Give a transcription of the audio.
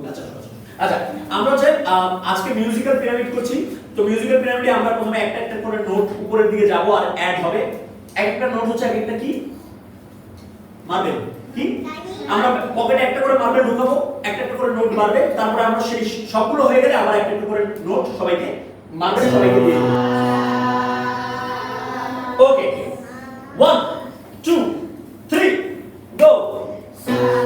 আচ্ছা আচ্ছা, আমরা হচ্ছে আজকে মিউজিক্যাল পিরামিড করছি। তো মিউজিক্যাল পিরামিডে আমরা প্রথমে একটা একটা করে নোট উপরের দিকে যাব আর অ্যাড হবে। একটা নোট হচ্ছে একটা কি মার্বেল, কি আমরা পকেটে একটা করে মার্বেল ঢুকাবো, একটা একটা করে নোট বাড়বে, তারপরে আমরা সেই সবগুলো হয়ে গেলে আবার একটা একটা করে নোট সবাইকে মার্বেল সবাইকে দিয়ে দেব। ওকে, 1 2 3 গো। Sa